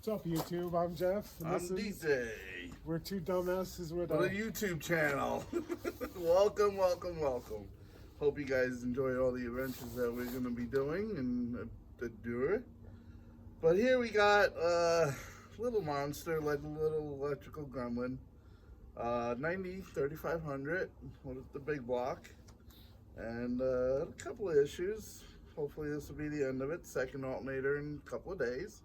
What's up, YouTube? I'm Jeff. And I'm DJ. We're two dumbasses with a YouTube channel. Welcome. Hope you guys enjoy all the adventures that we're going to be doing and doing. But here we got a little monster, like a little electrical gremlin. 3500 with the big block. And a couple of issues. Hopefully this will be the end of it. Second alternator in a couple of days.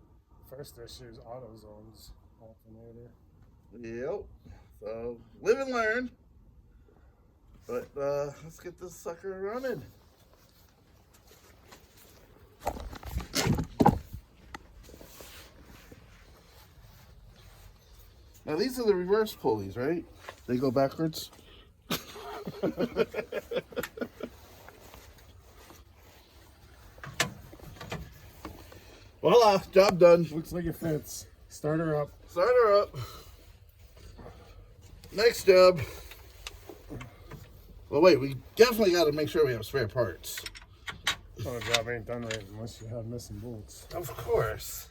First issue is AutoZone's alternator. Yep. So live and learn. But let's get this sucker running. Now these are the reverse pulleys, right? They go backwards. Voila, job done. Looks like it fits. Start her up. Start her up. Next job. Well, wait, we definitely got to make sure we have spare parts. Oh, the job ain't done right unless you have missing bolts. Of course.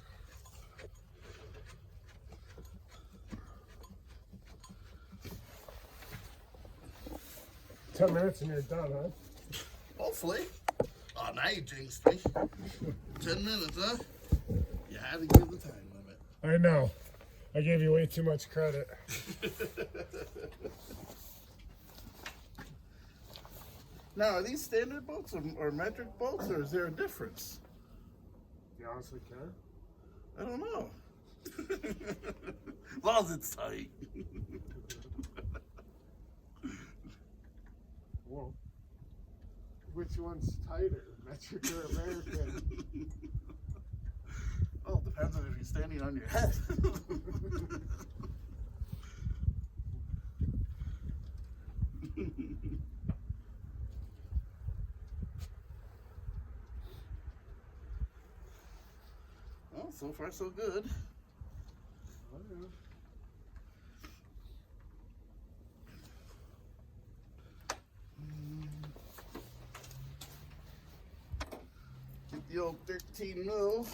"10 minutes and you're done, huh?" Hopefully. Oh, now you jinxed me. 10 minutes, huh? You had to give the time limit. I know. I gave you way too much credit. Now, are these standard bolts or metric bolts, or is there a difference? You honestly care? I don't know. As long as it's tight. Whoa. Which one's tighter, metric or American? Well, it depends on if you're standing on your head. Well, so far so good. Oh, yeah. Get the old 13 mil.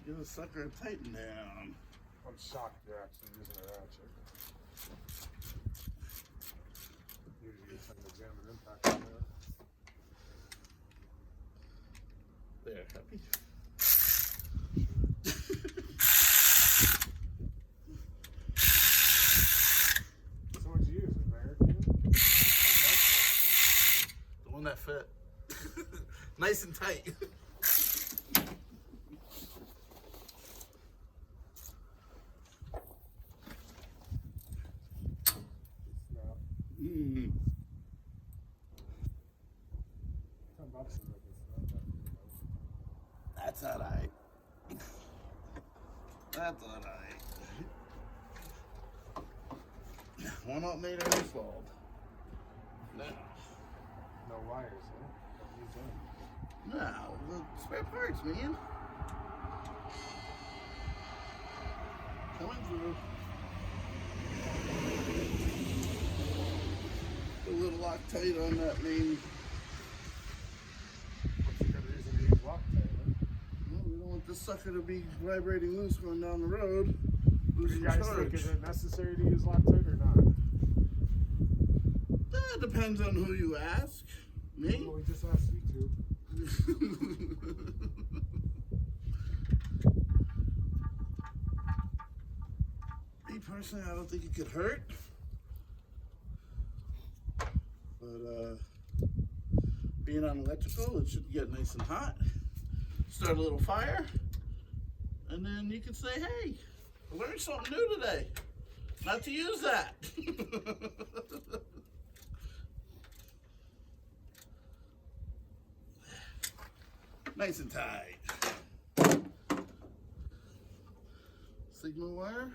Get the sucker tightened down. I'm shocked you're actually using a ratchet. Usually get some jam and impact on there. There, happy. So what'd you use, American? The one that fit. Nice and tight. $10 is like it's not that. That's alright. That's alright. One alternator installed. Now, No wires, huh? What are you doing? now, the spare parts, man. Coming through. A little Loctite on that main. What's a good reason to use Loctite, huh? Well, we don't want this sucker to be vibrating loose going down the road. Do Losing you guys charge. think is it necessary to use Loctite or not? That depends on who you ask. Me? Well, we just asked YouTube. Me personally, I don't think it could hurt. But being on electrical, it should get nice and hot. Start a little fire, and then you can say, "Hey, I learned something new today. Not to use that." Nice and tight. Signal wire.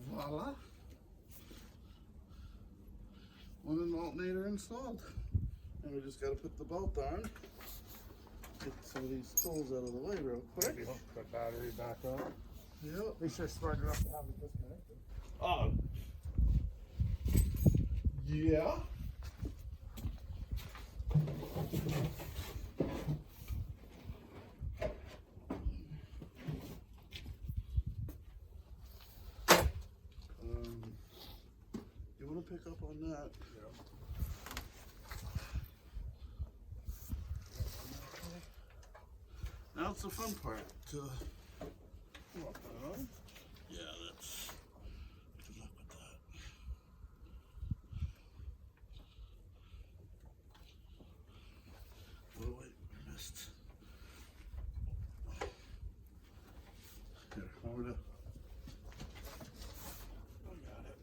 Voila. One alternator installed. And we just got to put the bolt on. Get some of these tools out of the way real quick. Maybe hook the battery back up. Yep. At least you're smart enough to have it disconnected. Oh. Yeah. to pick up on that. Now it's the fun part to walk around. Yeah, that's good luck with that. Oh wait, I missed. Here, over to.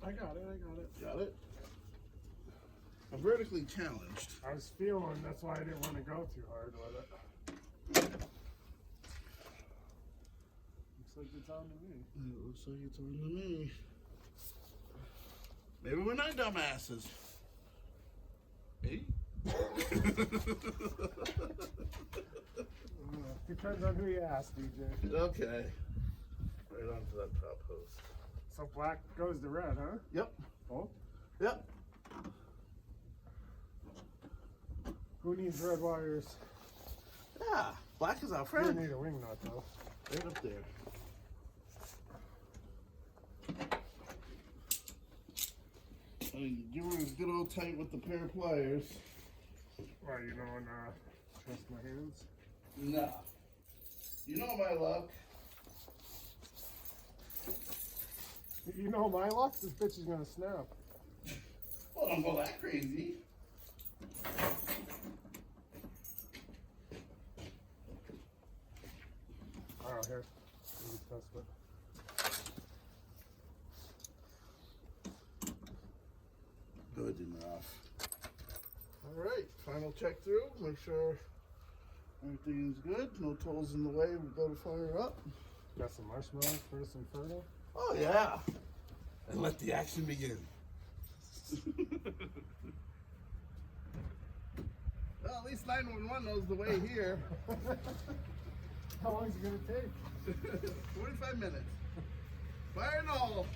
I got it. Got it? I'm vertically challenged. I was feeling, that's why I didn't want to go too hard with it. Looks like it's on to me. It looks like it's on to me. Maybe we're not dumbasses. Hey? Depends on who you ask, DJ. Okay. Right onto that top post. So black goes to red, huh? Yep. Oh, Yep. who needs red wires? Yeah. Black is our You friend. need a wing nut though. Right up there. You were as good old tight with the pair of pliers. Well, you know, and trust my hands. Nah. You know my luck. You know my luck, this bitch is gonna snap. Well, don't go that crazy. Oh, here. Let me test it. Good enough. All right, final check through. Make sure everything is good. No tools in the way. We go to fire up. Got some marshmallows for this inferno. Oh yeah. And let the action begin. Well, at least 911 knows the way here. How long is it gonna take? 45 minutes. Fire and all.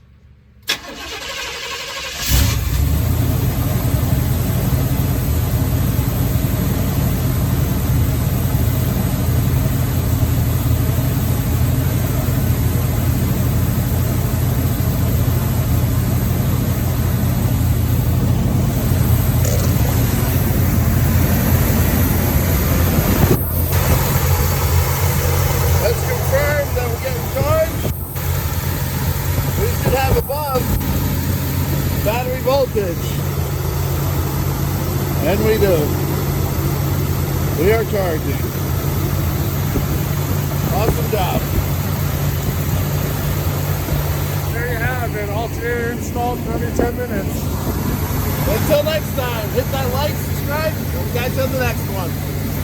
Let's confirm that we're getting charged. We should have above battery voltage. And we do. We are charging. Awesome job. There you have it, alternator installed in under 10 minutes. Until next time, hit that like, subscribe, and we'll catch you on the next one.